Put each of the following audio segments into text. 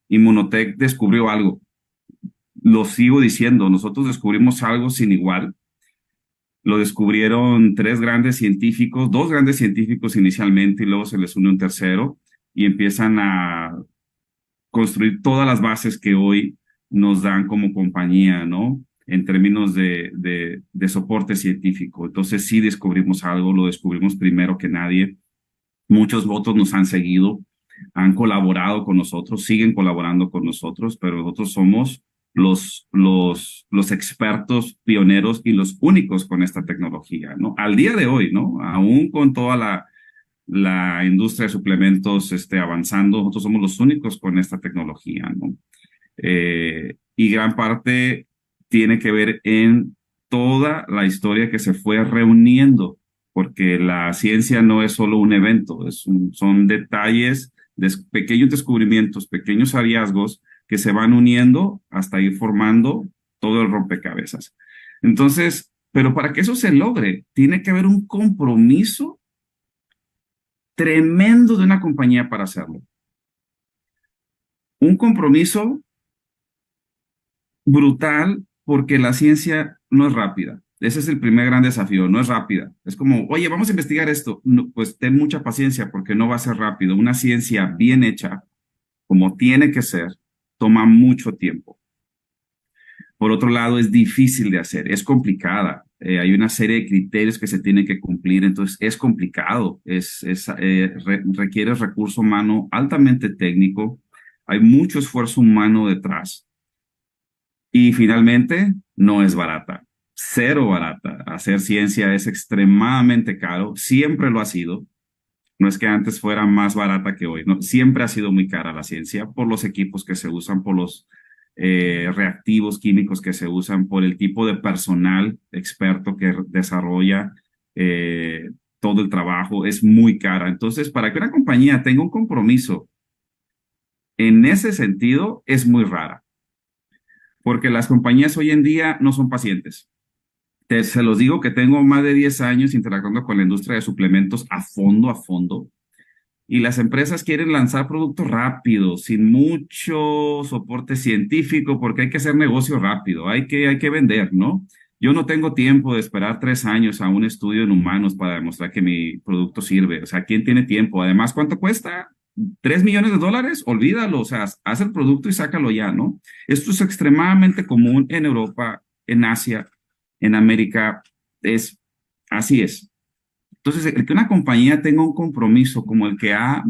Inmunotech descubrió algo. Lo sigo diciendo, nosotros descubrimos algo sin igual. Lo descubrieron tres grandes científicos, dos grandes científicos inicialmente, y luego se les une un tercero, y empiezan a construir todas las bases que hoy nos dan como compañía, ¿no? En términos de soporte científico. Entonces sí descubrimos algo, lo descubrimos primero que nadie. Muchos otros nos han seguido, han colaborado con nosotros, siguen colaborando con nosotros, pero nosotros somos los expertos pioneros y los únicos con esta tecnología, ¿no? Al día de hoy, ¿no? Aún con toda la industria de suplementos avanzando, nosotros somos los únicos con esta tecnología, ¿no? Y gran parte tiene que ver en toda la historia que se fue reuniendo, porque la ciencia no es solo un evento, son detalles, pequeños descubrimientos, pequeños hallazgos que se van uniendo hasta ir formando todo el rompecabezas. Entonces, pero para que eso se logre, tiene que haber un compromiso tremendo de una compañía para hacerlo. Un compromiso brutal porque la ciencia no es rápida. Ese es el primer gran desafío, no es rápida. Es como, oye, vamos a investigar esto. No, pues ten mucha paciencia porque no va a ser rápido. Una ciencia bien hecha, como tiene que ser, toma mucho tiempo. Por otro lado, es difícil de hacer, es complicada. Hay una serie de criterios que se tienen que cumplir, entonces es complicado, requiere recurso humano altamente técnico, hay mucho esfuerzo humano detrás. Y finalmente, no es barata, cero barata. Hacer ciencia es extremadamente caro, siempre lo ha sido. No es que antes fuera más barata que hoy, no, siempre ha sido muy cara la ciencia por los equipos que se usan, por los reactivos químicos que se usan, por el tipo de personal experto que desarrolla eh, todo el trabajo, es muy cara. Entonces, para que una compañía tenga un compromiso en ese sentido, es muy rara, porque las compañías hoy en día no son pacientes. Se los digo que tengo más de 10 años interactuando con la industria de suplementos a fondo, y las empresas quieren lanzar productos rápidos, sin mucho soporte científico, porque hay que hacer negocio rápido, hay que vender, ¿no? Yo no tengo tiempo de esperar 3 años a un estudio en humanos para demostrar que mi producto sirve. O sea, ¿quién tiene tiempo? Además, ¿cuánto cuesta? $3 millones, olvídalo, o sea, haz el producto y sácalo ya, ¿no? Esto es extremadamente común en Europa, en Asia, en América, así es. Entonces, el que una compañía tenga un compromiso como el que ha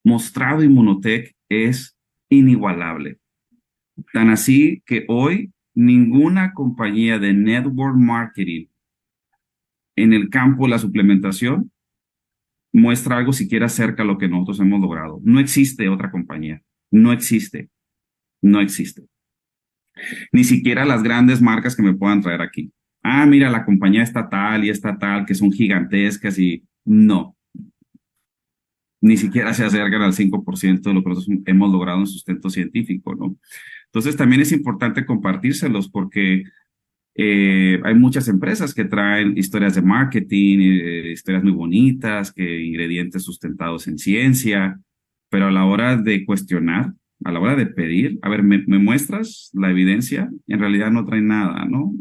mostrado Inmunotech es inigualable. Tan así que hoy ninguna compañía de network marketing en el campo de la suplementación muestra algo siquiera cerca a lo que nosotros hemos logrado. No existe otra compañía. No existe. No existe. Ni siquiera las grandes marcas que me puedan traer aquí. Ah, mira, la compañía estatal y estatal que son gigantescas y no, ni siquiera se acercan al 5% de lo que nosotros hemos logrado en sustento científico, ¿no? Entonces también es importante compartírselos porque hay muchas empresas que traen historias de marketing, historias muy bonitas, que ingredientes sustentados en ciencia, pero a la hora de cuestionar, a la hora de pedir, a ver, ¿me muestras la evidencia? En realidad no traen nada, ¿no?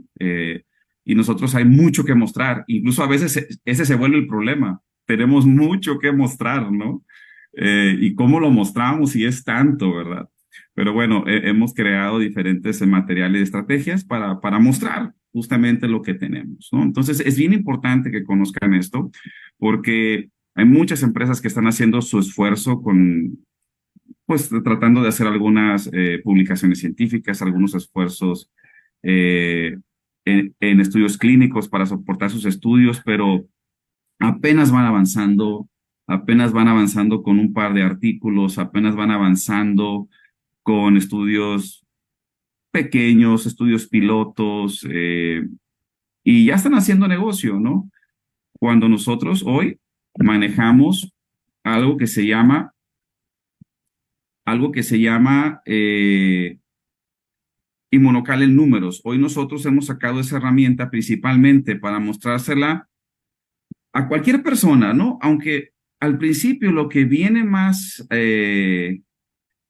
Y nosotros hay mucho que mostrar, incluso a veces ese se vuelve el problema. Tenemos mucho que mostrar, ¿no? Y cómo lo mostramos y es tanto, ¿verdad? Pero bueno, hemos creado diferentes materiales y estrategias para mostrar justamente lo que tenemos, ¿no? Entonces, es bien importante que conozcan esto porque hay muchas empresas que están haciendo su esfuerzo pues, tratando de hacer algunas publicaciones científicas, algunos esfuerzos eh, en estudios clínicos para soportar sus estudios, pero apenas apenas van avanzando con un par de artículos, apenas van avanzando con estudios pequeños, estudios pilotos, y ya están haciendo negocio, ¿no? Cuando nosotros hoy manejamos algo que se llama, algo que se llama Inmunocal en números. Hoy nosotros hemos sacado esa herramienta principalmente para mostrársela a cualquier persona, ¿no? Aunque al principio lo que viene más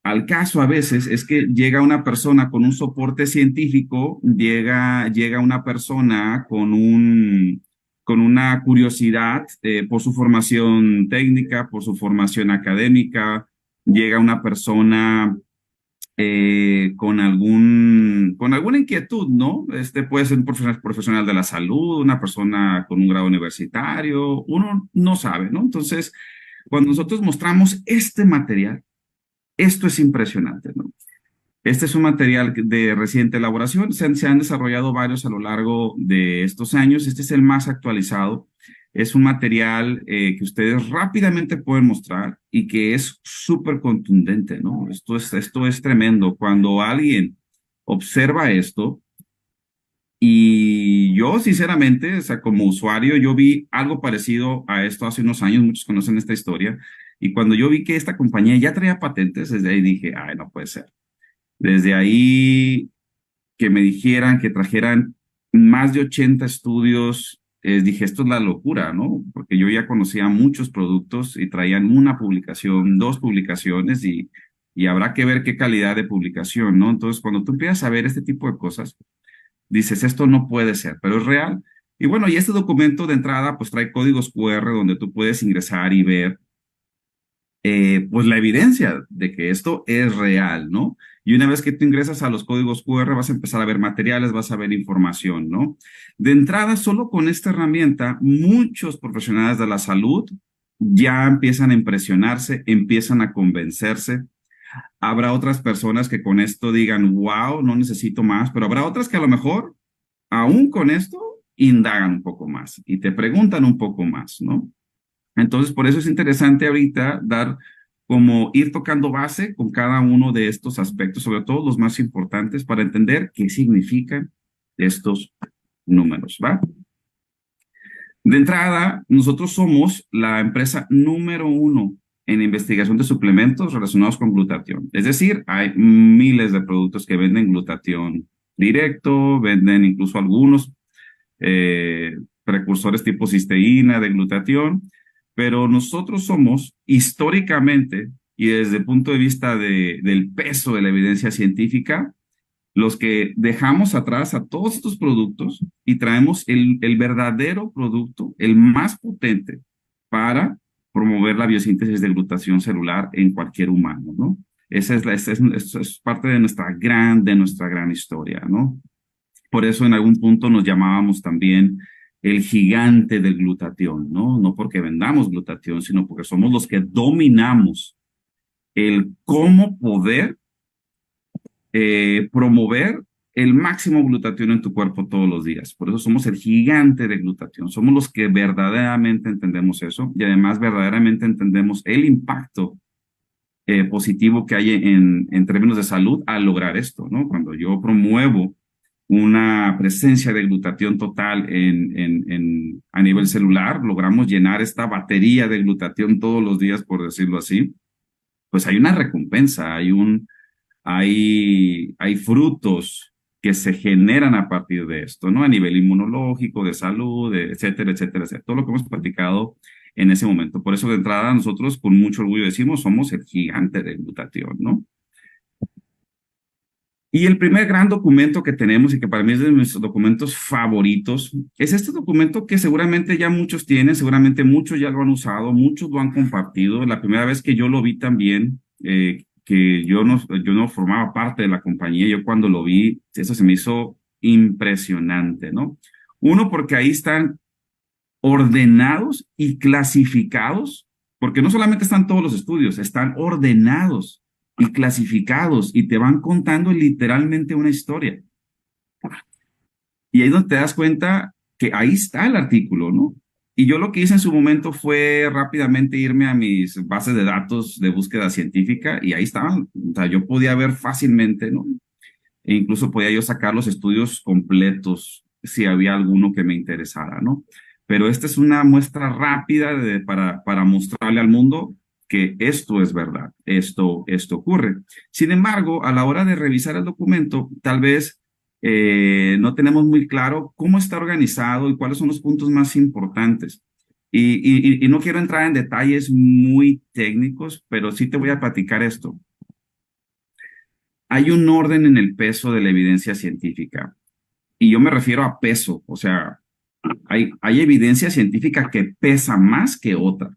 Al caso a veces es que llega una persona con un soporte científico, llega una persona con una curiosidad por su formación técnica, por su formación académica, llega una persona con alguna inquietud, ¿no? Este puede ser un profesional de la salud, una persona con un grado universitario, uno no sabe, ¿no? Entonces, cuando nosotros mostramos este material, esto es impresionante, ¿no? Este es un material de reciente elaboración. Se han desarrollado varios a lo largo de estos años. Este es el más actualizado. Es un material que ustedes rápidamente pueden mostrar y que es súper contundente, ¿no? Esto es tremendo. Cuando alguien observa esto, y yo, sinceramente, o sea, como usuario, yo vi algo parecido a esto hace unos años, muchos conocen esta historia, y cuando yo vi que esta compañía ya traía patentes, desde ahí dije, ay, no puede ser. Desde ahí que me dijeran que trajeran más de 80 estudios, dije, esto es la locura, ¿no? Porque yo ya conocía muchos productos y traían una publicación, dos publicaciones y habrá que ver qué calidad de publicación, ¿no? Entonces, cuando tú empiezas a ver este tipo de cosas, dices, esto no puede ser, pero es real. Y bueno, y este documento de entrada, pues trae códigos QR donde tú puedes ingresar y ver pues la evidencia de que esto es real, ¿no? Y una vez que tú ingresas a los códigos QR, vas a empezar a ver materiales, vas a ver información, ¿no? De entrada, solo con esta herramienta, muchos profesionales de la salud ya empiezan a impresionarse, empiezan a convencerse. Habrá otras personas que con esto digan, wow, no necesito más, pero habrá otras que a lo mejor, aún con esto, indagan un poco más y te preguntan un poco más, ¿no? Entonces, por eso es interesante ahorita dar como ir tocando base con cada uno de estos aspectos, sobre todo los más importantes, para entender qué significan estos números, ¿va? De entrada, nosotros somos la empresa número uno en investigación de suplementos relacionados con glutatión. Es decir, hay miles de productos que venden glutatión directo, venden incluso algunos eh, precursores tipo cisteína, de glutatión, pero nosotros somos históricamente y desde el punto de vista del peso de la evidencia científica, los que dejamos atrás a todos estos productos y traemos el verdadero producto, el más potente para promover la biosíntesis de glutación celular en cualquier humano, ¿no? Esa es parte de nuestra gran historia, ¿no? Por eso en algún punto nos llamábamos también el gigante del glutatión, ¿no? No porque vendamos glutatión, sino porque somos los que dominamos el cómo poder promover el máximo glutatión en tu cuerpo todos los días. Por eso somos el gigante de glutatión. Somos los que verdaderamente entendemos eso y además verdaderamente entendemos el impacto positivo que hay en términos de salud al lograr esto, ¿no? Cuando yo promuevo una presencia de glutatión total a nivel celular, logramos llenar esta batería de glutatión todos los días, por decirlo así, pues hay una recompensa, hay frutos que se generan a partir de esto, ¿no? A nivel inmunológico, de salud, etcétera, etcétera, etcétera. Todo lo que hemos platicado en ese momento. Por eso, de entrada, nosotros con mucho orgullo decimos, somos el gigante de glutatión, ¿no? Y el primer gran documento que tenemos y que para mí es de mis documentos favoritos es este documento que seguramente ya muchos tienen, seguramente muchos ya lo han usado, muchos lo han compartido. La primera vez que yo lo vi también, que yo no formaba parte de la compañía, yo cuando lo vi, eso se me hizo impresionante, ¿no? Uno, porque ahí están ordenados y clasificados, porque no solamente están todos los estudios, están ordenados y clasificados y te van contando literalmente una historia. Y ahí es donde te das cuenta que ahí está el artículo, ¿no? Y yo lo que hice en su momento fue rápidamente irme a mis bases de datos de búsqueda científica y ahí estaban. O sea, yo podía ver fácilmente, ¿no? E incluso podía yo sacar los estudios completos si había alguno que me interesara, ¿no? Pero esta es una muestra rápida para mostrarle al mundo que esto es verdad, esto ocurre. Sin embargo, a la hora de revisar el documento, tal vez no tenemos muy claro cómo está organizado y cuáles son los puntos más importantes. Y no quiero entrar en detalles muy técnicos, pero sí te voy a platicar esto. hay un orden en el peso de la evidencia científica. Y yo me refiero a peso, o sea, hay evidencia científica que pesa más que otra.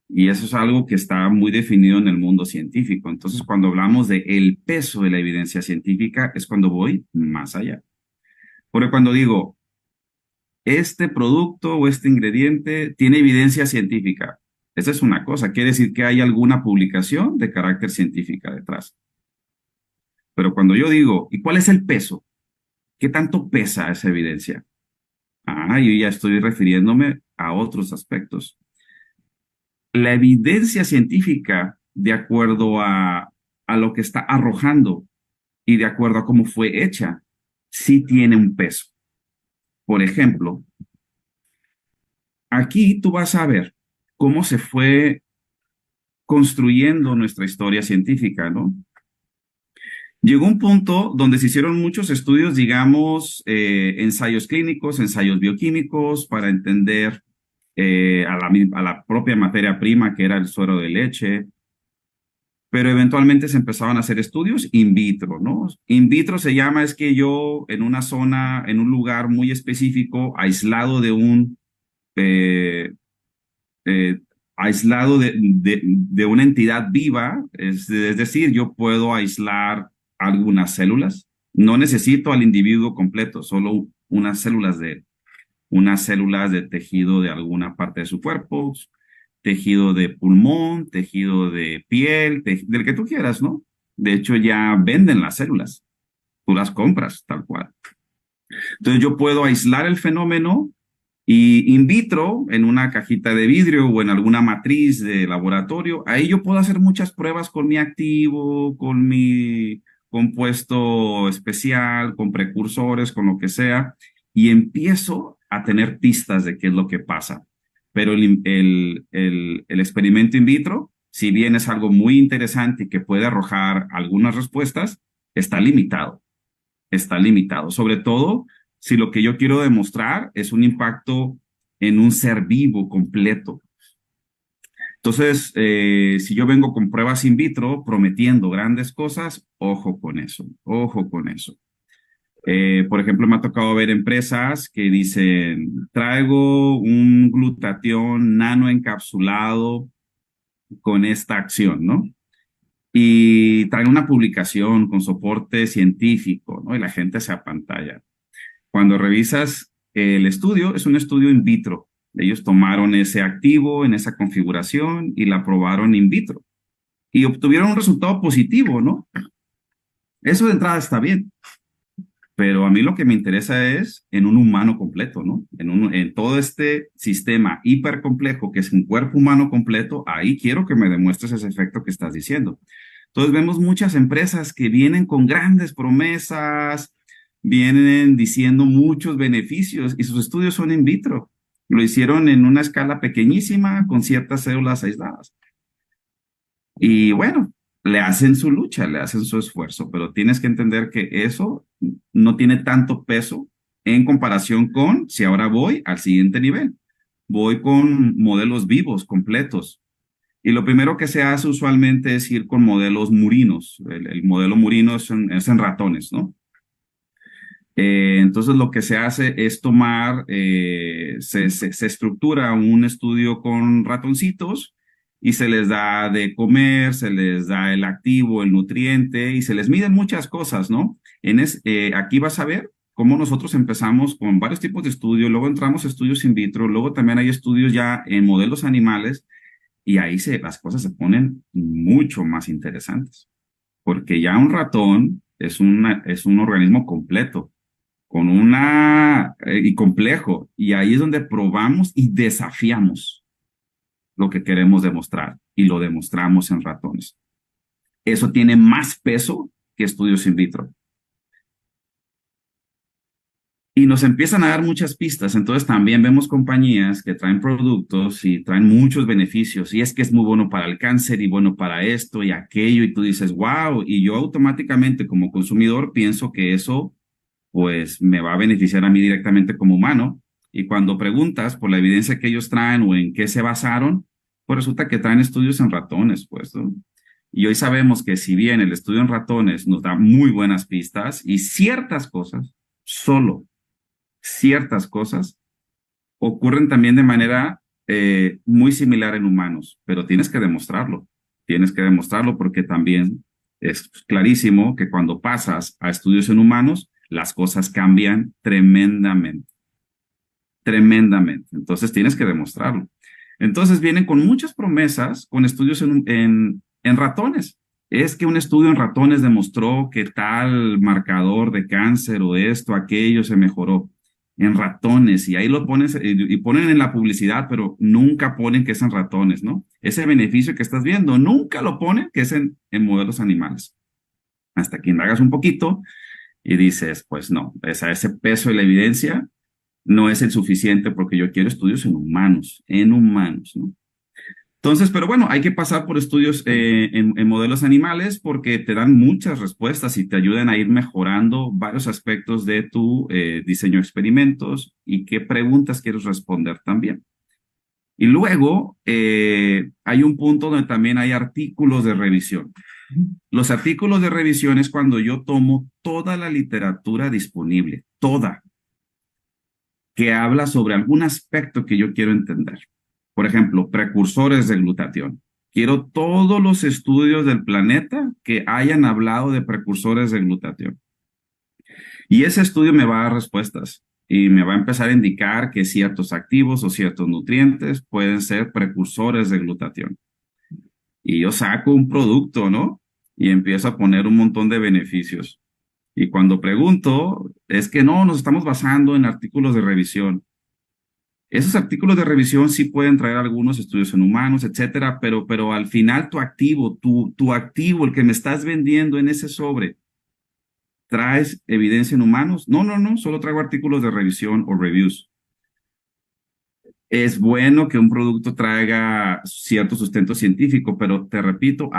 Y eso es algo que está muy definido en el mundo científico. Entonces, cuando hablamos de el peso de la evidencia científica, es cuando voy más allá. Porque cuando digo, este producto o este ingrediente tiene evidencia científica, esa es una cosa, quiere decir que hay alguna publicación de carácter científica detrás. Pero cuando yo digo, ¿y cuál es el peso? ¿Qué tanto pesa esa evidencia? Ah, yo ya estoy refiriéndome a otros aspectos. La evidencia científica, de acuerdo a lo que está arrojando y de acuerdo a cómo fue hecha, sí tiene un peso. Por ejemplo, aquí tú vas a ver cómo se fue construyendo nuestra historia científica, ¿no? Llegó un punto donde se hicieron muchos estudios, digamos, ensayos clínicos, ensayos bioquímicos, para entender a la propia materia prima que era el suero de leche, pero eventualmente se empezaban a hacer estudios in vitro, ¿no? In vitro se llama es que yo en una zona, en un lugar muy específico, aislado de eh, eh, aislado de una entidad viva, es decir, yo puedo aislar algunas células, no necesito al individuo completo, solo unas células de tejido de alguna parte de su cuerpo, tejido de pulmón, tejido de piel, del que tú quieras, ¿no? De hecho, ya venden las células, tú las compras tal cual. Entonces yo puedo aislar el fenómeno y in vitro, en una cajita de vidrio o en alguna matriz de laboratorio, ahí yo puedo hacer muchas pruebas con mi activo, con mi compuesto especial, con precursores, con lo que sea, y empiezo a tener pistas de qué es lo que pasa. Pero el experimento in vitro, si bien es algo muy interesante y que puede arrojar algunas respuestas, está limitado. Está limitado. Sobre todo si lo que yo quiero demostrar es un impacto en un ser vivo completo. Entonces, si yo vengo con pruebas in vitro prometiendo grandes cosas, ojo con eso, ojo con eso. Por ejemplo, me ha tocado ver empresas que dicen, traigo un glutatión nanoencapsulado con esta acción, ¿no? Y traen una publicación con soporte científico, ¿no? Y la gente se apantalla. Cuando revisas el estudio, es un estudio in vitro. Ellos tomaron ese activo en esa configuración y la probaron in vitro y obtuvieron un resultado positivo, ¿no? Eso de entrada está bien, pero a mí lo que me interesa es en un humano completo, ¿no? En todo este sistema hipercomplejo que es un cuerpo humano completo, ahí quiero que me demuestres ese efecto que estás diciendo. Entonces vemos muchas empresas que vienen con grandes promesas, vienen diciendo muchos beneficios y sus estudios son in vitro. Lo hicieron en una escala pequeñísima con ciertas células aisladas. Y bueno, le hacen su lucha, le hacen su esfuerzo, pero tienes que entender que eso no tiene tanto peso en comparación con si ahora voy al siguiente nivel. Voy con modelos vivos, completos. Y lo primero que se hace usualmente es ir con modelos murinos. El modelo murino es en ratones, ¿no? Entonces lo que se hace es tomar, se estructura un estudio con ratoncitos y se les da de comer, se les da el activo, el nutriente y se les miden muchas cosas, ¿no? Aquí vas a ver cómo nosotros empezamos con varios tipos de estudios, luego entramos a estudios in vitro, luego también hay estudios ya en modelos animales y ahí las cosas se ponen mucho más interesantes, porque ya un ratón es un organismo completo con y complejo. Y ahí es donde probamos y desafiamos lo que queremos demostrar y lo demostramos en ratones. Eso tiene más peso que estudios in vitro. Y nos empiezan a dar muchas pistas. Entonces también vemos compañías que traen productos y traen muchos beneficios. Y es que es muy bueno para el cáncer y bueno para esto y aquello. Y tú dices, wow. Y yo automáticamente como consumidor pienso que eso pues me va a beneficiar a mí directamente como humano. Y cuando preguntas por la evidencia que ellos traen o en qué se basaron, pues resulta que traen estudios en ratones, pues, ¿no? Y hoy sabemos que si bien el estudio en ratones nos da muy buenas pistas y ciertas cosas, solo ciertas cosas, ocurren también de manera muy similar en humanos, pero tienes que demostrarlo. Tienes que demostrarlo porque también es clarísimo que cuando pasas a estudios en humanos, las cosas cambian tremendamente, tremendamente. Entonces tienes que demostrarlo. Entonces vienen con muchas promesas con estudios en ratones. Es que un estudio en ratones demostró que tal marcador de cáncer o esto, aquello se mejoró en ratones y ahí lo ponen y ponen en la publicidad, pero nunca ponen que es en ratones, ¿no? Ese beneficio que estás viendo, nunca lo ponen que es en modelos animales. Hasta que indagas un poquito y dices, pues no, ese peso de la evidencia no es el suficiente porque yo quiero estudios en humanos, ¿no? Entonces, pero bueno, hay que pasar por estudios en modelos animales porque te dan muchas respuestas y te ayudan a ir mejorando varios aspectos de tu diseño de experimentos y qué preguntas quieres responder también. Y luego hay un punto donde también hay artículos de revisión. Los artículos de revisión es cuando yo tomo toda la literatura disponible, toda, que habla sobre algún aspecto que yo quiero entender. Por ejemplo, precursores de glutatión. Quiero todos los estudios del planeta que hayan hablado de precursores de glutatión. Y ese estudio me va a dar respuestas y me va a empezar a indicar que ciertos activos o ciertos nutrientes pueden ser precursores de glutatión. Y yo saco un producto, ¿no? Y empiezo a poner un montón de beneficios. Y cuando pregunto, es que no, nos estamos basando en artículos de revisión. Esos artículos de revisión sí pueden traer algunos estudios en humanos, etcétera, pero al final tu activo, tu activo, el que me estás vendiendo en ese sobre, ¿traes evidencia en humanos? No, no, no, solo traigo artículos de revisión o reviews. Es bueno que un producto traiga cierto sustento científico, pero te repito,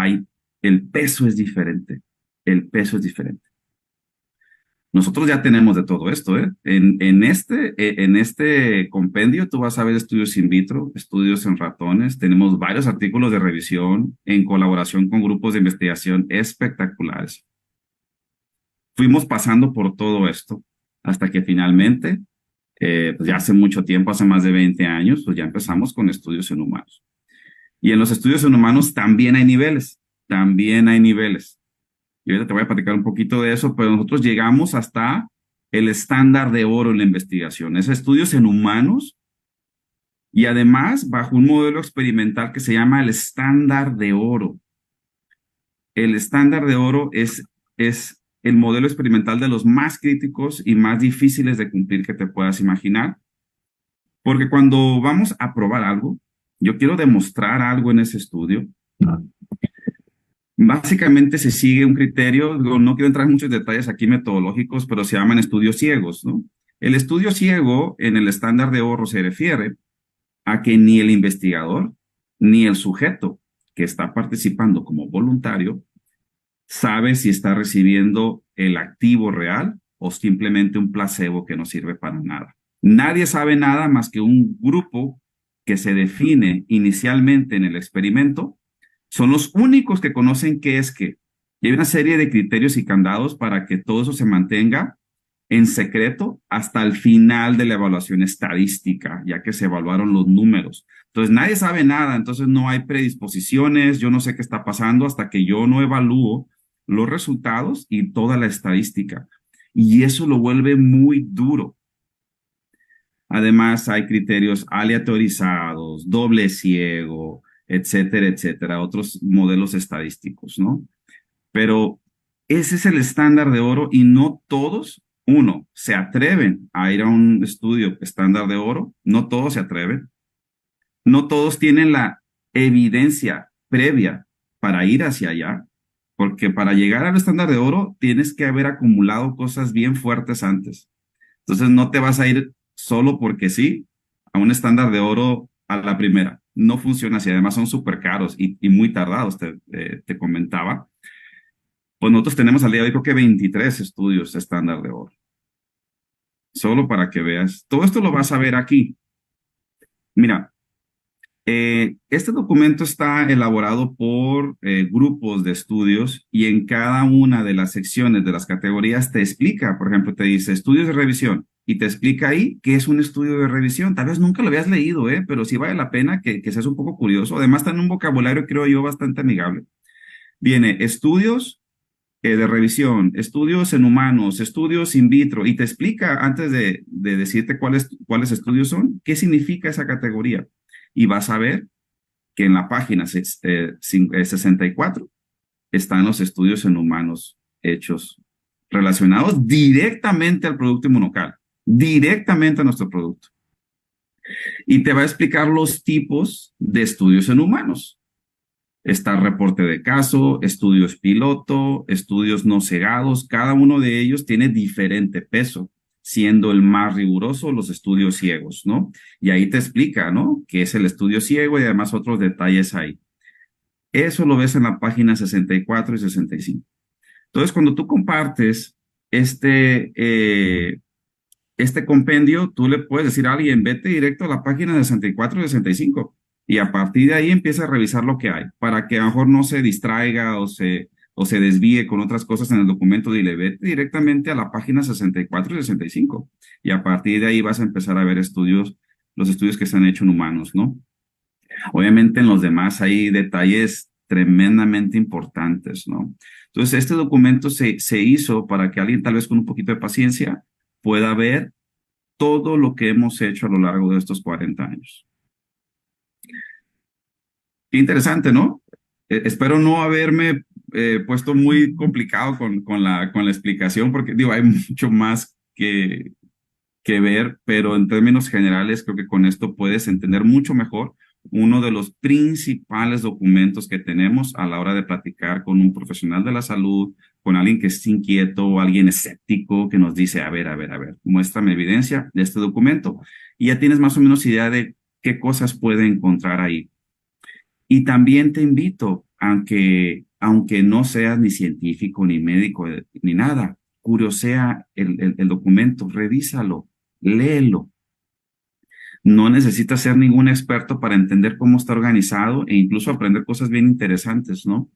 el peso es diferente. El peso es diferente. Nosotros ya tenemos de todo esto, ¿eh? En este compendio tú vas a ver estudios in vitro, estudios en ratones, tenemos varios artículos de revisión en colaboración con grupos de investigación espectaculares. Fuimos pasando por todo esto hasta que finalmente, pues ya hace mucho tiempo, hace más de 20 años, pues ya empezamos con estudios en humanos. Y en los estudios en humanos también hay niveles. Y ahorita te voy a platicar un poquito de eso, pero nosotros llegamos hasta el estándar de oro en la investigación. Es estudios en humanos y además bajo un modelo experimental que se llama el estándar de oro. El estándar de oro es el modelo experimental de los más críticos y más difíciles de cumplir que te puedas imaginar. Porque cuando vamos a probar algo, yo quiero demostrar algo en ese estudio. Básicamente se sigue un criterio, no quiero entrar en muchos detalles aquí metodológicos, pero se llaman estudios ciegos, ¿no? El estudio ciego en el estándar de Oro se refiere a que ni el investigador ni el sujeto que está participando como voluntario sabe si está recibiendo el activo real o simplemente un placebo que no sirve para nada. Nadie sabe nada más que un grupo que se define inicialmente en el experimento son los únicos que conocen qué es qué. Y hay una serie de criterios y candados para que todo eso se mantenga en secreto hasta el final de la evaluación estadística, ya que se evaluaron los números. Entonces nadie sabe nada, entonces no hay predisposiciones, yo no sé qué está pasando hasta que yo no evalúo los resultados y toda la estadística. Y eso lo vuelve muy duro. Además, hay criterios aleatorizados, doble ciego, etcétera, etcétera, otros modelos estadísticos, ¿no? Pero ese es el estándar de oro y no todos, uno, se atreven a ir a un estudio estándar de oro, no todos se atreven, no todos tienen la evidencia previa para ir hacia allá, porque para llegar al estándar de oro tienes que haber acumulado cosas bien fuertes antes. Entonces no te vas a ir solo porque sí a un estándar de oro a la primera. No funciona así. Además son súper caros y muy tardados, te comentaba. Pues nosotros tenemos al día de hoy creo que 23 estudios estándar de oro. Solo para que veas. Todo esto lo vas a ver aquí. Mira, Este documento está elaborado por grupos de estudios y en cada una de las secciones de las categorías te explica, por ejemplo, te dice estudios de revisión y te explica ahí qué es un estudio de revisión. Tal vez nunca lo habías leído, pero sí vale la pena que seas un poco curioso. Además, está en un vocabulario, creo yo, bastante amigable. Viene estudios de revisión, estudios en humanos, estudios in vitro, y te explica antes de decirte cuáles estudios son, qué significa esa categoría. Y vas a ver que en la página 64 están los estudios en humanos hechos relacionados directamente al producto inmunocal, directamente a nuestro producto. Y te va a explicar los tipos de estudios en humanos. Está reporte de caso, estudios piloto, estudios no cegados. Cada uno de ellos tiene diferente peso, siendo el más riguroso los estudios ciegos, ¿no? Y ahí te explica, ¿no? ¿Qué es el estudio ciego y además otros detalles ahí? Eso lo ves en la página 64 y 65. Entonces, cuando tú compartes este compendio, tú le puedes decir a alguien, vete directo a la página 64 y 65 y a partir de ahí empieza a revisar lo que hay para que a lo mejor no se distraiga o se desvíe con otras cosas en el documento. Dile, vete directamente a la página 64 y 65 y a partir de ahí vas a empezar a ver los estudios que se han hecho en humanos, ¿no? Obviamente en los demás hay detalles tremendamente importantes, ¿no? Entonces, este documento se hizo para que alguien tal vez con un poquito de paciencia pueda ver todo lo que hemos hecho a lo largo de estos 40 años. Qué interesante, ¿no? Espero no haberme puesto muy complicado con la explicación, porque digo, hay mucho más que ver, pero en términos generales creo que con esto puedes entender mucho mejor uno de los principales documentos que tenemos a la hora de platicar con un profesional de la salud, con alguien que es inquieto o alguien escéptico que nos dice, a ver, muéstrame evidencia de este documento y ya tienes más o menos idea de qué cosas puede encontrar ahí. Y también te invito, aunque no seas ni científico, ni médico, ni nada, curiosea el documento, revísalo, léelo. No necesitas ser ningún experto para entender cómo está organizado e incluso aprender cosas bien interesantes, ¿no?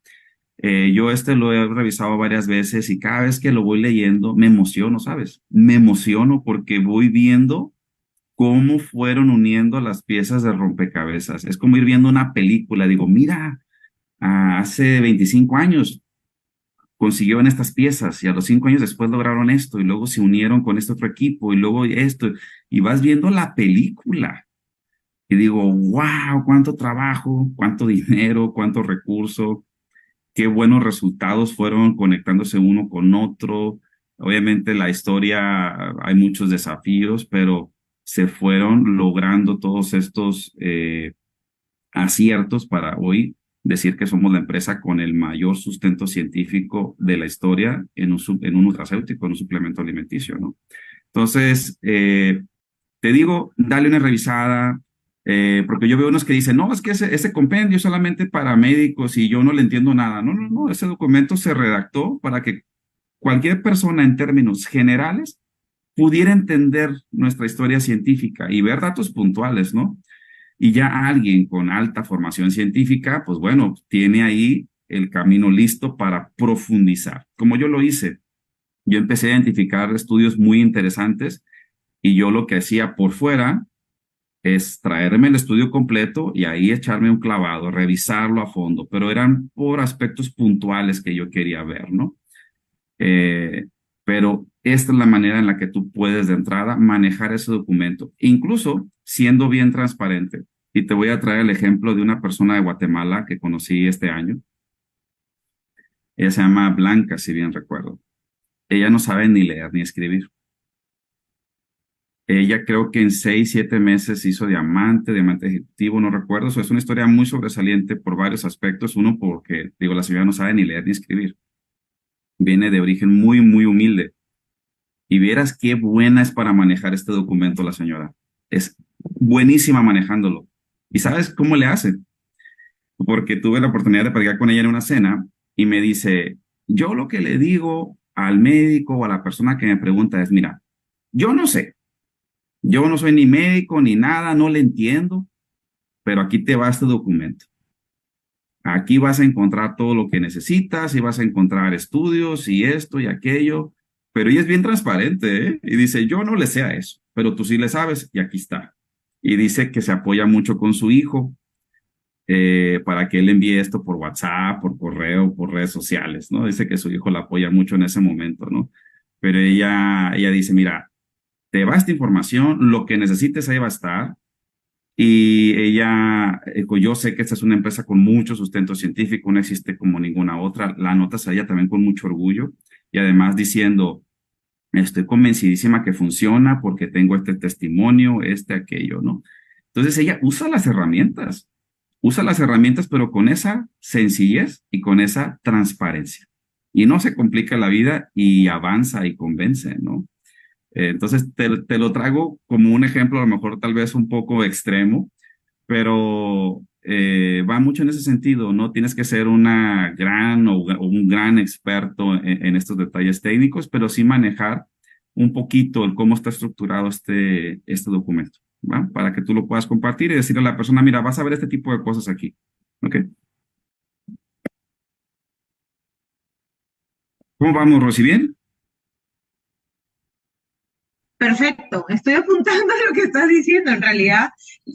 Yo lo he revisado varias veces y cada vez que lo voy leyendo me emociono, ¿sabes? Me emociono porque voy viendo cómo fueron uniendo las piezas de rompecabezas. Es como ir viendo una película. Digo, mira, hace 25 años consiguieron estas piezas y a los 5 años después lograron esto y luego se unieron con este otro equipo y luego esto y vas viendo la película y digo, wow, cuánto trabajo, cuánto dinero, cuánto recurso, qué buenos resultados fueron conectándose uno con otro. Obviamente la historia, hay muchos desafíos, pero se fueron logrando todos estos aciertos para hoy decir que somos la empresa con el mayor sustento científico de la historia en un nutracéutico, en un suplemento alimenticio, ¿no? Entonces, te digo, dale una revisada, porque yo veo unos que dicen, no, es que ese compendio es solamente para médicos y yo no le entiendo nada. No, no, no, ese documento se redactó para que cualquier persona en términos generales pudiera entender nuestra historia científica y ver datos puntuales, ¿no? Y ya alguien con alta formación científica, pues bueno, tiene ahí el camino listo para profundizar. Como yo lo hice, yo empecé a identificar estudios muy interesantes y yo lo que hacía por fuera es traerme el estudio completo y ahí echarme un clavado, revisarlo a fondo, pero eran por aspectos puntuales que yo quería ver, ¿no? Eh, pero esta es la manera en la que tú puedes de entrada manejar ese documento, incluso siendo bien transparente. Y te voy a traer el ejemplo de una persona de Guatemala que conocí este año. Ella se llama Blanca, si bien recuerdo. Ella no sabe ni leer ni escribir. Ella creo que en 6, 7 meses hizo diamante ejecutivo, no recuerdo. Eso es una historia muy sobresaliente por varios aspectos. Uno, porque, digo, la señora no sabe ni leer ni escribir. Viene de origen muy, muy humilde. Y vieras qué buena es para manejar este documento la señora. Es buenísima manejándolo. ¿Y sabes cómo le hace? Porque tuve la oportunidad de platicar con ella en una cena y me dice, yo lo que le digo al médico o a la persona que me pregunta es, mira, yo no sé, yo no soy ni médico ni nada, no le entiendo, pero aquí te va este documento. Aquí vas a encontrar todo lo que necesitas y vas a encontrar estudios y esto y aquello, pero ella es bien transparente, ¿eh? Y dice, yo no le sé a eso, pero tú sí le sabes y aquí está. Y dice que se apoya mucho con su hijo para que él envíe esto por WhatsApp, por correo, por redes sociales, ¿no? Dice que su hijo la apoya mucho en ese momento, ¿no? Pero ella dice, mira, te va esta información, lo que necesites ahí va a estar. Y ella, yo sé que esta es una empresa con mucho sustento científico, no existe como ninguna otra. La notas a ella también con mucho orgullo y además diciendo, estoy convencidísima que funciona porque tengo este testimonio, este, aquello, ¿no? Entonces ella usa las herramientas, pero con esa sencillez y con esa transparencia. Y no se complica la vida y avanza y convence, ¿no? Entonces te lo traigo como un ejemplo, a lo mejor tal vez un poco extremo, pero va mucho en ese sentido, ¿no? Tienes que ser una gran o un gran experto en estos detalles técnicos, pero sí manejar un poquito el cómo está estructurado este documento, ¿va? Para que tú lo puedas compartir y decirle a la persona, mira, vas a ver este tipo de cosas aquí, ¿ok? ¿Cómo vamos, Rosy? ¿Bien? Perfecto, estoy apuntando lo que estás diciendo. En realidad,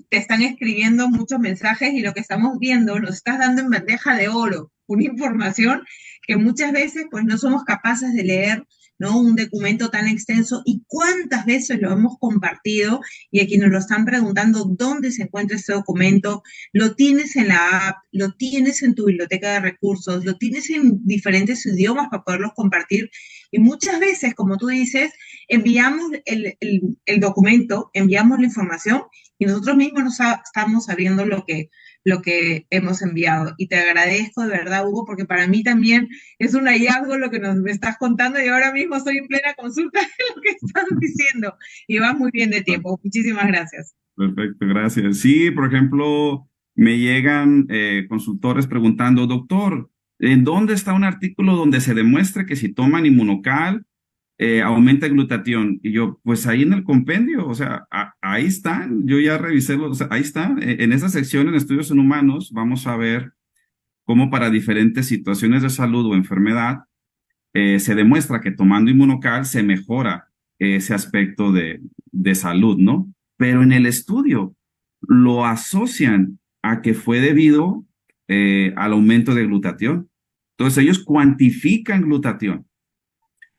te están escribiendo muchos mensajes y lo que estamos viendo nos estás dando en bandeja de oro, una información que muchas veces pues no somos capaces de leer, ¿no? Un documento tan extenso y cuántas veces lo hemos compartido y a quienes nos lo están preguntando dónde se encuentra este documento, lo tienes en la app, lo tienes en tu biblioteca de recursos, lo tienes en diferentes idiomas para poderlos compartir y muchas veces, como tú dices, enviamos el documento, enviamos la información y nosotros mismos no estamos sabiendo lo que hemos enviado. Y te agradezco de verdad, Hugo, porque para mí también es un hallazgo lo que me estás contando y ahora mismo estoy en plena consulta de lo que estás diciendo y vas muy bien de tiempo. Muchísimas gracias. Perfecto, gracias. Sí, por ejemplo, me llegan consultores preguntando, doctor, ¿en dónde está un artículo donde se demuestre que si toman inmunocal aumenta el glutatión? Y yo, pues ahí en el compendio, o sea, ahí están, yo ya revisé, o sea, ahí están. En esa sección en estudios en humanos vamos a ver cómo para diferentes situaciones de salud o enfermedad se demuestra que tomando inmunocal se mejora ese aspecto de salud, ¿no? Pero en el estudio lo asocian a que fue debido al aumento de glutatión. Entonces ellos cuantifican glutatión.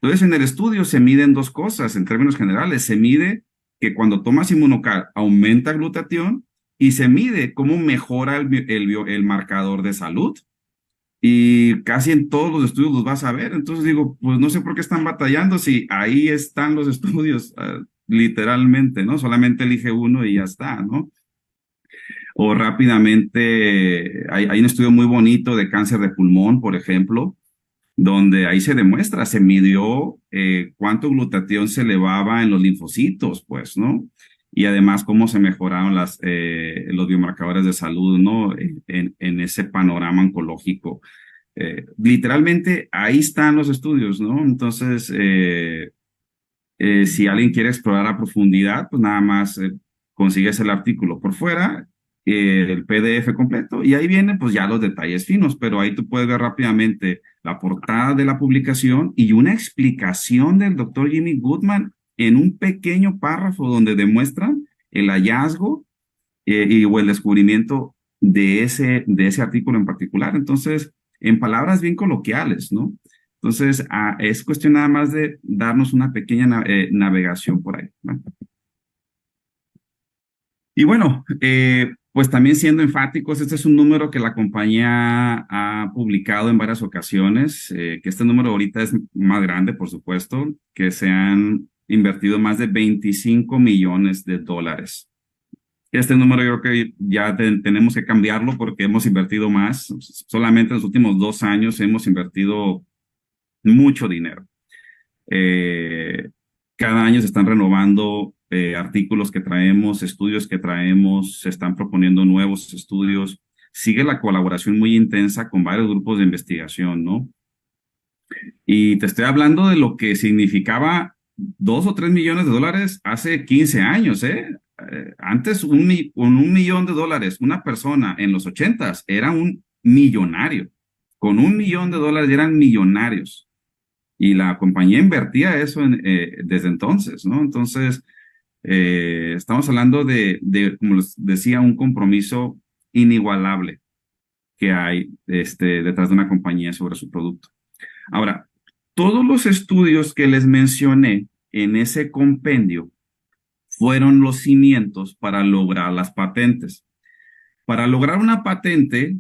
Entonces en el estudio se miden dos cosas en términos generales. Se mide que cuando tomas inmunocal aumenta glutatión y se mide cómo mejora el marcador de salud y casi en todos los estudios los vas a ver. Entonces digo, pues no sé por qué están batallando si ahí están los estudios, literalmente, ¿no? Solamente elige uno y ya está, ¿no? O rápidamente, hay un estudio muy bonito de cáncer de pulmón, por ejemplo, donde ahí se demuestra, se midió cuánto glutatión se elevaba en los linfocitos, pues, ¿no? Y además cómo se mejoraron los biomarcadores de salud, ¿no? En ese panorama oncológico. Literalmente ahí están los estudios, ¿no? Entonces, si alguien quiere explorar a profundidad, pues nada más consigues el artículo por fuera, el PDF completo, y ahí vienen pues ya los detalles finos, pero ahí tú puedes ver rápidamente la portada de la publicación y una explicación del doctor Jimmy Goodman en un pequeño párrafo donde demuestran el hallazgo o el descubrimiento de ese artículo en particular. Entonces, en palabras bien coloquiales, ¿no? Entonces, es cuestión nada más de darnos una pequeña navegación por ahí, ¿no? Y bueno, pues también siendo enfáticos, este es un número que la compañía ha publicado en varias ocasiones, que este número ahorita es más grande, por supuesto, que se han invertido más de 25 millones de dólares. Este número yo creo que ya tenemos que cambiarlo porque hemos invertido más. Solamente en los últimos 2 años hemos invertido mucho dinero. Eh, Cada año se están renovando artículos que traemos, estudios que traemos, se están proponiendo nuevos estudios. Sigue la colaboración muy intensa con varios grupos de investigación, ¿no? Y te estoy hablando de lo que significaba 2 o 3 millones de dólares hace 15 años, ¿eh? Antes con $1 millón, una persona en los ochentas era un millonario. Con $1 millón eran millonarios. Y la compañía invertía eso desde entonces, ¿no? Entonces, estamos hablando como les decía, un compromiso inigualable que hay detrás de una compañía sobre su producto. Ahora, todos los estudios que les mencioné en ese compendio fueron los cimientos para lograr las patentes. Para lograr una patente,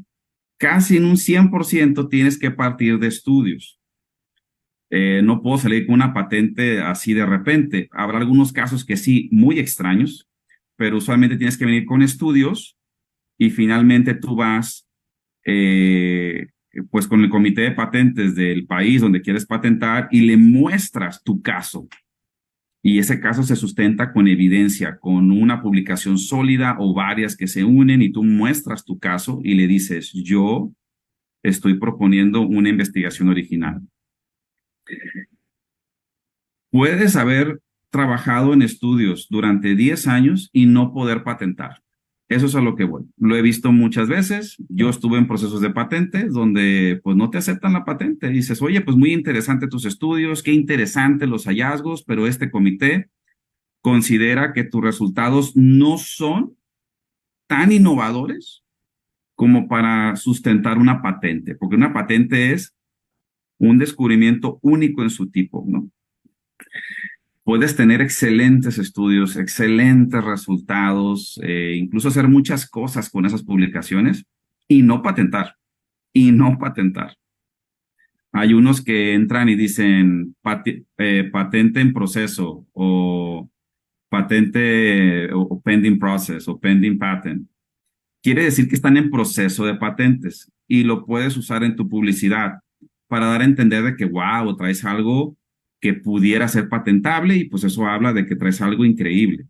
casi en un 100% tienes que partir de estudios. No puedo salir con una patente así de repente. Habrá algunos casos que sí, muy extraños, pero usualmente tienes que venir con estudios y finalmente tú vas eh, pues con el comité de patentes del país donde quieres patentar y le muestras tu caso. Y ese caso se sustenta con evidencia, con una publicación sólida o varias que se unen y tú muestras tu caso y le dices, yo estoy proponiendo una investigación original. Puedes haber trabajado en estudios durante 10 años y no poder patentar. Eso es a lo que voy. Lo he visto muchas veces. Yo estuve en procesos de patentes donde pues no te aceptan la patente. Dices, oye, pues muy interesante tus estudios, qué interesante los hallazgos, pero este comité considera que tus resultados no son tan innovadores como para sustentar una patente, porque una patente es un descubrimiento único en su tipo, ¿no? Puedes tener excelentes estudios, excelentes resultados, incluso hacer muchas cosas con esas publicaciones y no patentar, y no patentar. Hay unos que entran y dicen patente en proceso o patente o pending process o pending patent. Quiere decir que están en proceso de patentes y lo puedes usar en tu publicidad para dar a entender de que, wow, traes algo que pudiera ser patentable y pues eso habla de que traes algo increíble.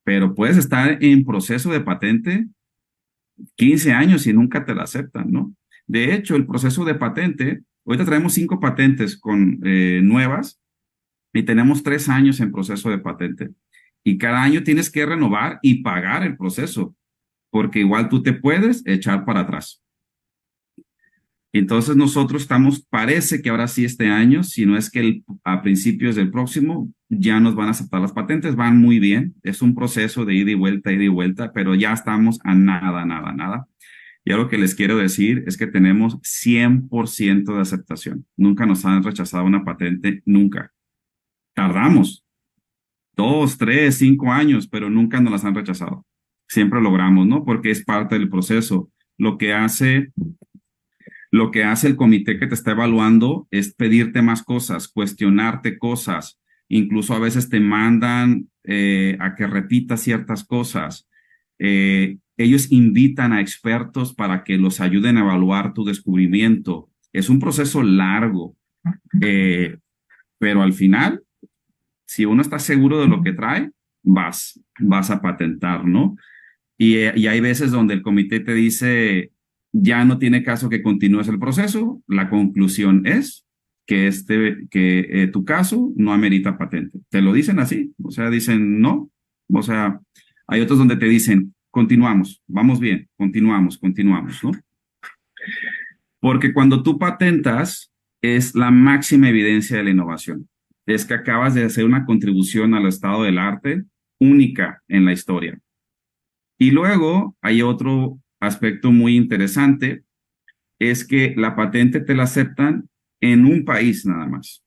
Pero puedes estar en proceso de patente 15 años y nunca te la aceptan, ¿no? De hecho, el proceso de patente, ahorita traemos 5 patentes nuevas y tenemos 3 años en proceso de patente. Y cada año tienes que renovar y pagar el proceso, porque igual tú te puedes echar para atrás. Entonces nosotros estamos, parece que ahora sí este año, si no es que a principios del próximo, ya nos van a aceptar las patentes, van muy bien. Es un proceso de ida y vuelta, pero ya estamos a nada, nada, nada. Y algo que les quiero decir es que tenemos 100% de aceptación. Nunca nos han rechazado una patente, nunca. Tardamos 2, 3, 5 años, pero nunca nos las han rechazado. Siempre logramos, ¿no? Porque es parte del proceso. Lo que hace el comité que te está evaluando es pedirte más cosas, cuestionarte cosas, incluso a veces te mandan a que repitas ciertas cosas. Ellos invitan a expertos para que los ayuden a evaluar tu descubrimiento. Es un proceso largo, pero al final, si uno está seguro de lo que trae, vas a patentar, ¿no? Y hay veces donde el comité te dice, ya no tiene caso que continúes el proceso. La conclusión es que tu caso no amerita patente. Te lo dicen así, o sea, dicen no. O sea, hay otros donde te dicen, continuamos, vamos bien, continuamos, ¿no? Porque cuando tú patentas es la máxima evidencia de la innovación. Es que acabas de hacer una contribución al estado del arte única en la historia. Y luego hay otro aspecto muy interesante, es que la patente te la aceptan en un país nada más.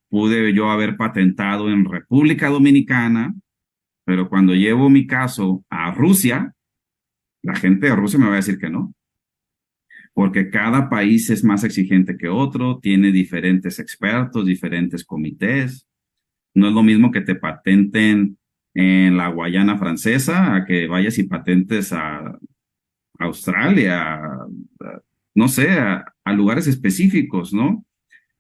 Pude yo haber patentado en República Dominicana, pero cuando llevo mi caso a Rusia, la gente de Rusia me va a decir que no, porque cada país es más exigente que otro, tiene diferentes expertos, diferentes comités. No es lo mismo que te patenten en la Guayana Francesa a que vayas y patentes a Australia, no sé, a lugares específicos, ¿no?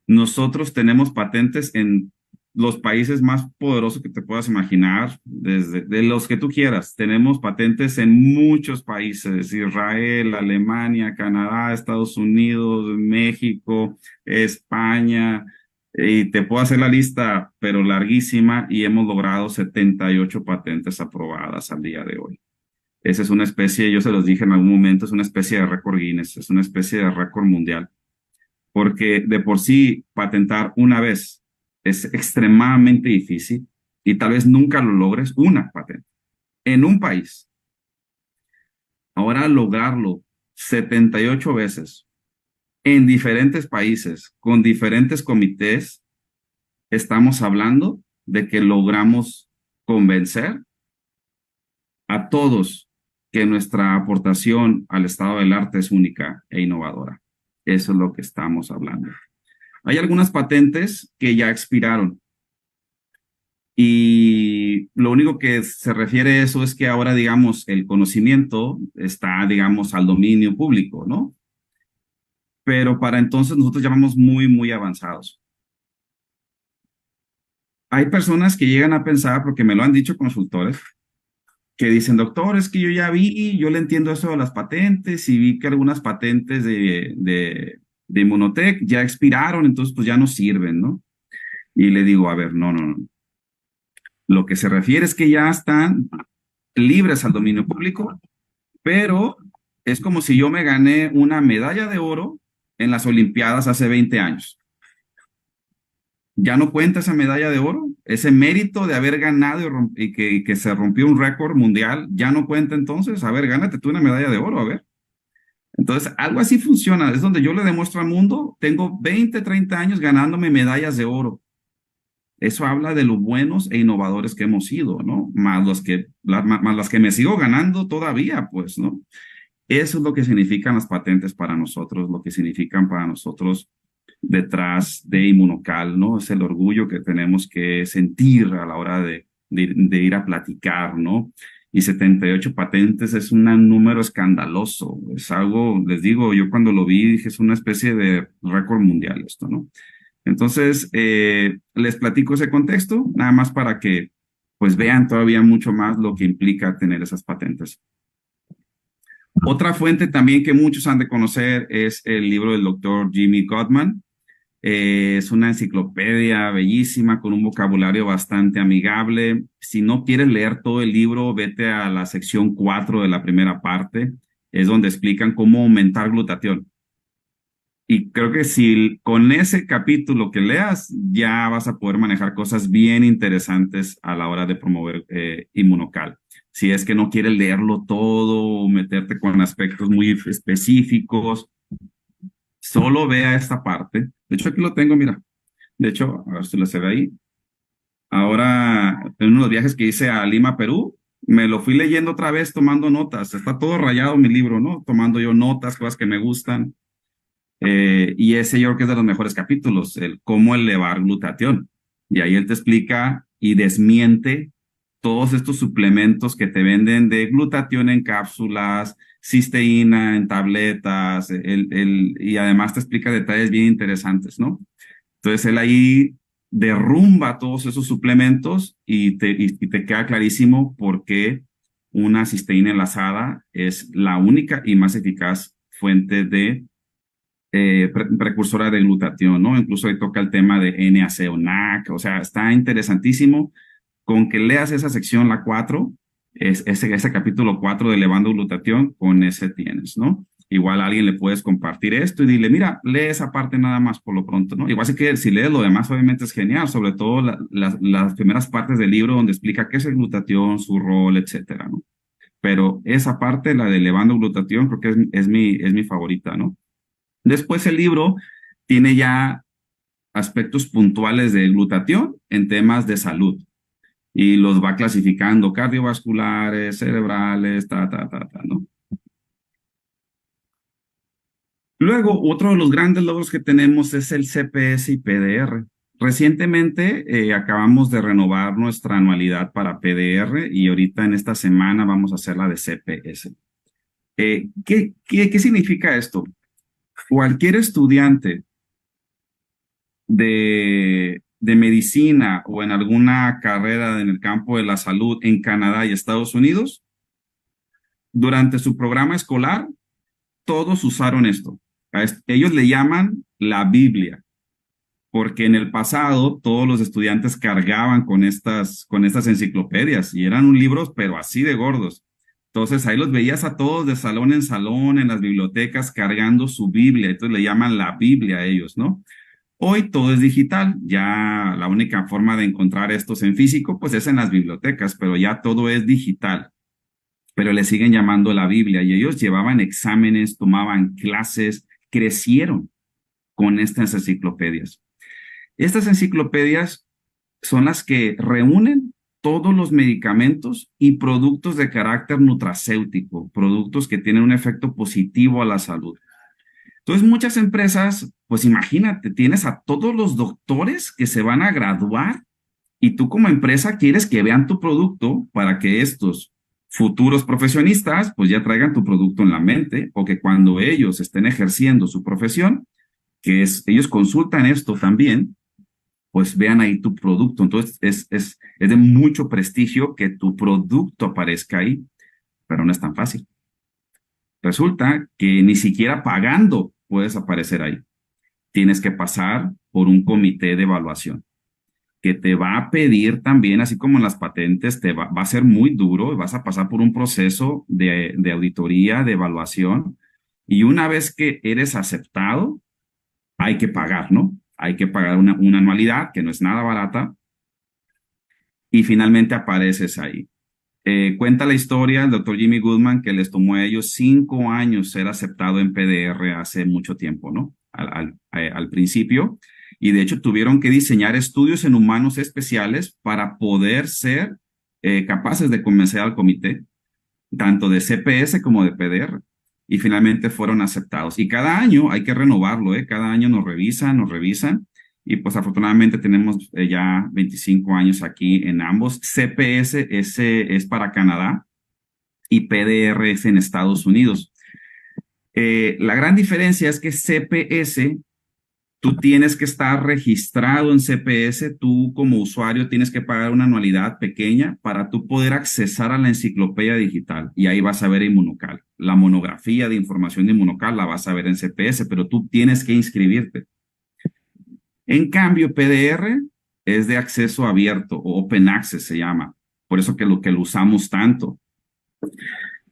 Nosotros tenemos patentes en los países más poderosos que te puedas imaginar, desde de los que tú quieras. Tenemos patentes en muchos países: Israel, Alemania, Canadá, Estados Unidos, México, España, Y te puedo hacer la lista, pero larguísima, y hemos logrado 78 patentes aprobadas al día de hoy. Esa es una especie, yo se los dije en algún momento, es una especie de récord Guinness, es una especie de récord mundial, porque de por sí patentar una vez es extremadamente difícil y tal vez nunca lo logres una patente en un país. Ahora lograrlo 78 veces en diferentes países, con diferentes comités, estamos hablando de que logramos convencer a todos que nuestra aportación al estado del arte es única e innovadora. Eso es lo que estamos hablando. Hay algunas patentes que ya expiraron y lo único que se refiere a eso es que ahora, digamos, el conocimiento está, digamos, al dominio público, ¿no? Pero para entonces nosotros ya vamos muy, muy avanzados. Hay personas que llegan a pensar, porque me lo han dicho consultores, que dicen, doctor, es que yo ya vi, yo le entiendo eso de las patentes y vi que algunas patentes de Inmunotech ya expiraron, entonces pues ya no sirven, ¿no? Y le digo, a ver, no, no, no. Lo que se refiere es que ya están libres al dominio público, pero es como si yo me gané una medalla de oro en las Olimpiadas hace 20 años. Ya no cuenta esa medalla de oro, ese mérito de haber ganado y que se rompió un récord mundial, ya no cuenta entonces. A ver, gánate tú una medalla de oro, a ver. Entonces, algo así funciona, es donde yo le demuestro al mundo, tengo 20, 30 años ganándome medallas de oro. Eso habla de lo buenos e innovadores que hemos sido, ¿no? Más las que me sigo ganando todavía, pues, ¿no? Eso es lo que significan las patentes para nosotros, lo que significan para nosotros detrás de Inmunocal, ¿no? Es el orgullo que tenemos que sentir a la hora de ir a platicar, ¿no? Y 78 patentes es un número escandaloso, es algo, les digo, yo cuando lo vi dije, es una especie de récord mundial esto, ¿no? Entonces, les platico ese contexto, nada más para que pues vean todavía mucho más lo que implica tener esas patentes. Otra fuente también que muchos han de conocer es el libro del doctor Jimmy Gottman. Es una enciclopedia bellísima con un vocabulario bastante amigable. Si no quieres leer todo el libro, vete a la sección 4 de la primera parte. Es donde explican cómo aumentar glutatión. Y creo que si con ese capítulo que leas, ya vas a poder manejar cosas bien interesantes a la hora de promover Inmunocal. Si es que no quieres leerlo todo o meterte con aspectos muy específicos, solo vea esta parte. De hecho, aquí lo tengo, mira. De hecho, a ver si lo se ve ahí. Ahora, en unos viajes que hice a Lima, Perú, me lo fui leyendo otra vez tomando notas. Está todo rayado mi libro, ¿no? Tomando yo notas, cosas que me gustan. Y ese yo creo que es de los mejores capítulos, el cómo elevar glutatión. Y ahí él te explica y desmiente todos estos suplementos que te venden de glutatión en cápsulas, cisteína en tabletas, y además te explica detalles bien interesantes, ¿no? Entonces él ahí derrumba todos esos suplementos y te queda clarísimo por qué una cisteína enlazada es la única y más eficaz fuente de precursora de glutatión, ¿no? Incluso ahí toca el tema de NAC o NAC, o sea, está interesantísimo. Con que leas esa sección, la 4, ese capítulo 4 de elevando glutatión, con ese tienes, ¿no? Igual a alguien le puedes compartir esto y dile, mira, lee esa parte nada más por lo pronto, ¿no? Igual sí que si lees lo demás, obviamente es genial, sobre todo las primeras partes del libro donde explica qué es el glutatión, su rol, etcétera, ¿no? Pero esa parte, la de elevando glutatión, creo que es mi favorita, ¿no? Después el libro tiene ya aspectos puntuales de glutatión en temas de salud y los va clasificando cardiovasculares, cerebrales, ¿no? Luego, otro de los grandes logros que tenemos es el CPS y PDR. Recientemente acabamos de renovar nuestra anualidad para PDR y ahorita en esta semana vamos a hacer la de CPS. ¿Qué significa esto? Cualquier estudiante de medicina o en alguna carrera en el campo de la salud en Canadá y Estados Unidos, durante su programa escolar, todos usaron esto. Ellos le llaman la Biblia. porque en el pasado todos los estudiantes cargaban con estas enciclopedias y eran un libros, pero así de gordos. Entonces ahí los veías a todos de salón en salón, en las bibliotecas, cargando su Biblia. Entonces le llaman la Biblia a ellos, ¿no? Hoy todo es digital. Ya la única forma de encontrar estos en físico, pues es en las bibliotecas, pero ya todo es digital. Pero le siguen llamando la Biblia y ellos llevaban exámenes, tomaban clases, crecieron con estas enciclopedias. Estas enciclopedias son las que reúnen todos los medicamentos y productos de carácter nutracéutico, productos que tienen un efecto positivo a la salud. Entonces, muchas empresas, pues imagínate, tienes a todos los doctores que se van a graduar y tú como empresa quieres que vean tu producto para que estos futuros profesionistas pues ya traigan tu producto en la mente o que cuando ellos estén ejerciendo su profesión, que es, ellos consultan esto también, pues vean ahí tu producto. Entonces es de mucho prestigio que tu producto aparezca ahí, pero no es tan fácil. Resulta que ni siquiera pagando puedes aparecer ahí. Tienes que pasar por un comité de evaluación que te va a pedir también, así como en las patentes, va a ser muy duro, vas a pasar por un proceso de auditoría, de evaluación, y una vez que eres aceptado, hay que pagar, ¿no? Hay que pagar una anualidad que no es nada barata y finalmente apareces ahí. Cuenta la historia del doctor Jimmy Goodman que les tomó a ellos 5 años ser aceptado en PDR hace mucho tiempo, ¿no? Al principio. Y de hecho tuvieron que diseñar estudios en humanos especiales para poder ser capaces de convencer al comité, tanto de CPS como de PDR. Y finalmente fueron aceptados. Y cada año hay que renovarlo, ¿eh? Cada año nos revisan, nos revisan. Y pues afortunadamente tenemos ya 25 años aquí en ambos. CPS es para Canadá y PDR es en Estados Unidos. La gran diferencia es que CPS, tú tienes que estar registrado en CPS, tú como usuario tienes que pagar una anualidad pequeña para tú poder accesar a la enciclopedia digital y ahí vas a ver Inmunocal. La monografía de información de Inmunocal la vas a ver en CPS, pero tú tienes que inscribirte. En cambio, PDR es de acceso abierto o Open Access se llama, por eso que lo usamos tanto.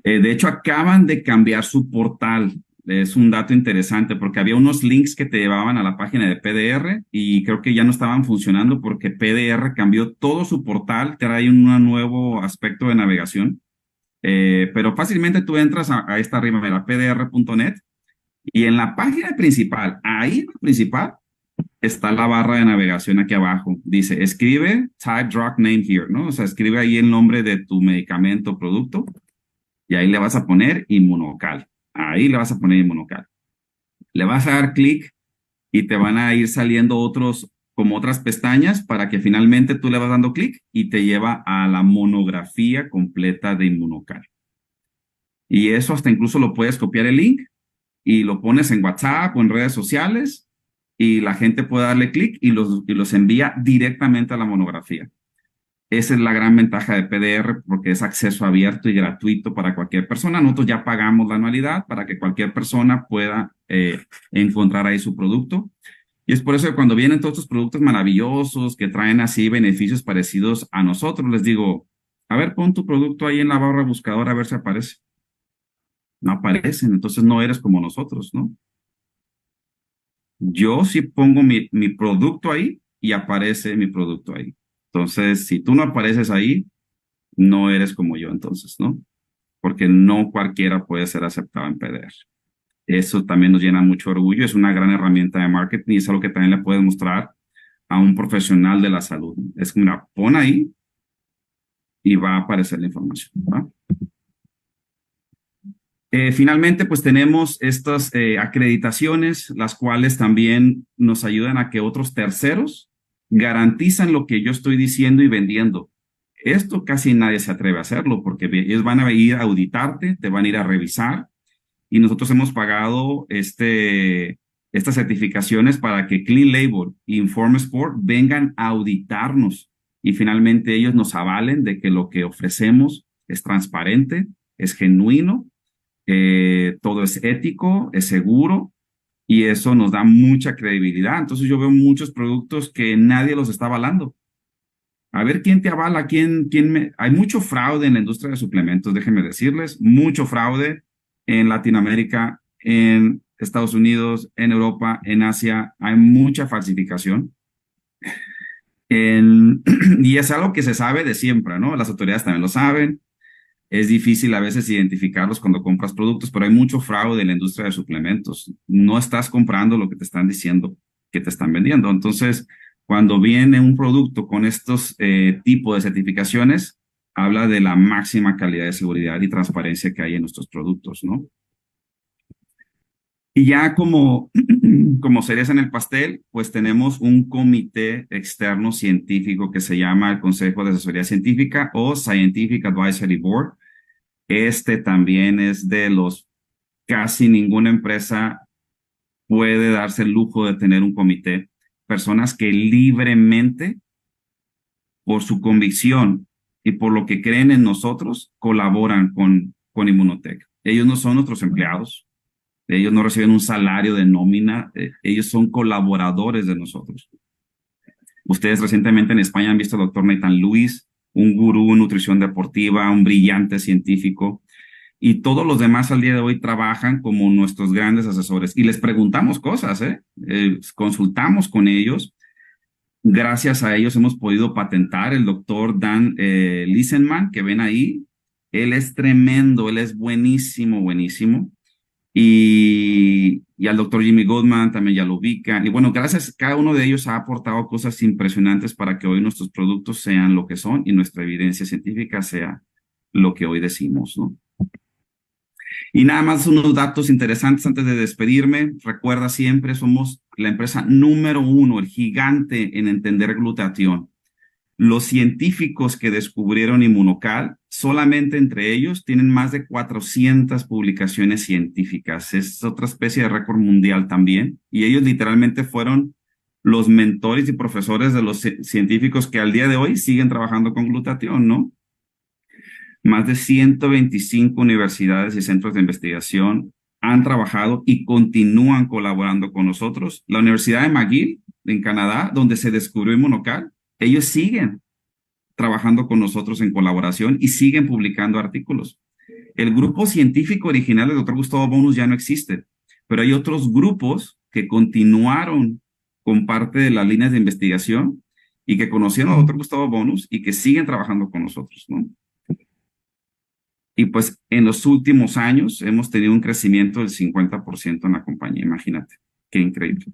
De hecho, acaban de cambiar su portal. Es un dato interesante porque había unos links que te llevaban a la página de PDR y creo que ya no estaban funcionando porque PDR cambió todo su portal, trae un nuevo aspecto de navegación. Pero fácilmente tú entras a esta arriba, a pdr.net y en la página principal, ahí en la principal, está la barra de navegación aquí abajo. Dice, escribe type drug name here, ¿no? O sea, escribe ahí el nombre de tu medicamento o producto y ahí le vas a poner Inmunocal. Ahí le vas a poner Inmunocal. Le vas a dar clic y te van a ir saliendo como otras pestañas para que finalmente tú le vas dando clic y te lleva a la monografía completa de Inmunocal. Y eso hasta incluso lo puedes copiar el link y lo pones en WhatsApp o en redes sociales y la gente puede darle clic y los envía directamente a la monografía. Esa es la gran ventaja de PDR porque es acceso abierto y gratuito para cualquier persona. Nosotros ya pagamos la anualidad para que cualquier persona pueda encontrar ahí su producto. Y es por eso que cuando vienen todos estos productos maravillosos que traen así beneficios parecidos a nosotros, les digo, a ver, pon tu producto ahí en la barra buscadora a ver si aparece. No aparecen, entonces no eres como nosotros, ¿no? Yo sí pongo mi producto ahí y aparece mi producto ahí. Entonces, si tú no apareces ahí, no eres como yo entonces, ¿no? Porque no cualquiera puede ser aceptado en PDR. Eso también nos llena mucho orgullo, es una gran herramienta de marketing y es algo que también le puedes mostrar a un profesional de la salud. Es como, mira, pon ahí y va a aparecer la información, ¿va? Finalmente, pues tenemos estas acreditaciones, las cuales también nos ayudan a que otros terceros garantizan lo que yo estoy diciendo y vendiendo. Esto casi nadie se atreve a hacerlo porque ellos van a ir a auditarte, te van a ir a revisar y nosotros hemos pagado estas certificaciones para que Clean Label y Inform Sport vengan a auditarnos y finalmente ellos nos avalen de que lo que ofrecemos es transparente, es genuino, todo es ético, es seguro y eso nos da mucha credibilidad. Entonces yo veo muchos productos que nadie los está avalando. A ver quién te avala, Hay mucho fraude en la industria de suplementos, déjenme decirles, mucho fraude en Latinoamérica, en Estados Unidos, en Europa, en Asia, hay mucha falsificación. Y es algo que se sabe de siempre, ¿no? Las autoridades también lo saben. Es difícil a veces identificarlos cuando compras productos, pero hay mucho fraude en la industria de suplementos. No estás comprando lo que te están diciendo que te están vendiendo. Entonces, cuando viene un producto con estos tipos de certificaciones, habla de la máxima calidad de seguridad y transparencia que hay en nuestros productos, ¿no? Y ya como cereza en el pastel, pues tenemos un comité externo científico que se llama el Consejo de Asesoría Científica o Scientific Advisory Board. Este también es de los, casi ninguna empresa puede darse el lujo de tener un comité. Personas que libremente, por su convicción y por lo que creen en nosotros, colaboran con Immunotech. Ellos no son nuestros empleados, ellos no reciben un salario de nómina, ellos son colaboradores de nosotros. Ustedes recientemente en España han visto al doctor Nathan Lewis, un gurú en nutrición deportiva, un brillante científico, y todos los demás al día de hoy trabajan como nuestros grandes asesores y les preguntamos cosas, consultamos con ellos. Gracias a ellos hemos podido patentar el doctor Dan Liesenman, que ven ahí. Él es tremendo, él es buenísimo, buenísimo. Y al doctor Jimmy Goldman también ya lo ubican. Y bueno, gracias, cada uno de ellos ha aportado cosas impresionantes para que hoy nuestros productos sean lo que son y nuestra evidencia científica sea lo que hoy decimos, ¿no? Y nada más unos datos interesantes antes de despedirme. Recuerda siempre, somos la empresa número 1, el gigante en entender glutatión. Los científicos que descubrieron Inmunocal, solamente entre ellos, tienen más de 400 publicaciones científicas. Es otra especie de récord mundial también. Y ellos literalmente fueron los mentores y profesores de los científicos que al día de hoy siguen trabajando con glutatión, ¿no? Más de 125 universidades y centros de investigación han trabajado y continúan colaborando con nosotros. La Universidad de McGill, en Canadá, donde se descubrió Inmunocal, ellos siguen trabajando con nosotros en colaboración y siguen publicando artículos. El grupo científico original del doctor Gustavo Bonus ya no existe, pero hay otros grupos que continuaron con parte de las líneas de investigación y que conocieron al doctor Gustavo Bonus y que siguen trabajando con nosotros, ¿no? Y pues en los últimos años hemos tenido un crecimiento del 50% en la compañía, imagínate, qué increíble.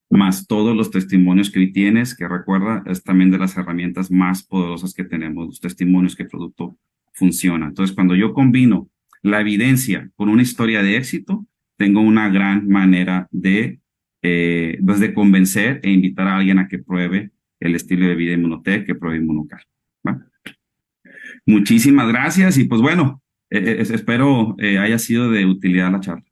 Más todos los testimonios que hoy tienes, que recuerda, es también de las herramientas más poderosas que tenemos, los testimonios que el producto funciona. Entonces, cuando yo combino la evidencia con una historia de éxito, tengo una gran manera pues de convencer e invitar a alguien a que pruebe el estilo de vida Immunotech, que pruebe Inmunocal. ¿Va? Muchísimas gracias y pues bueno, espero haya sido de utilidad la charla.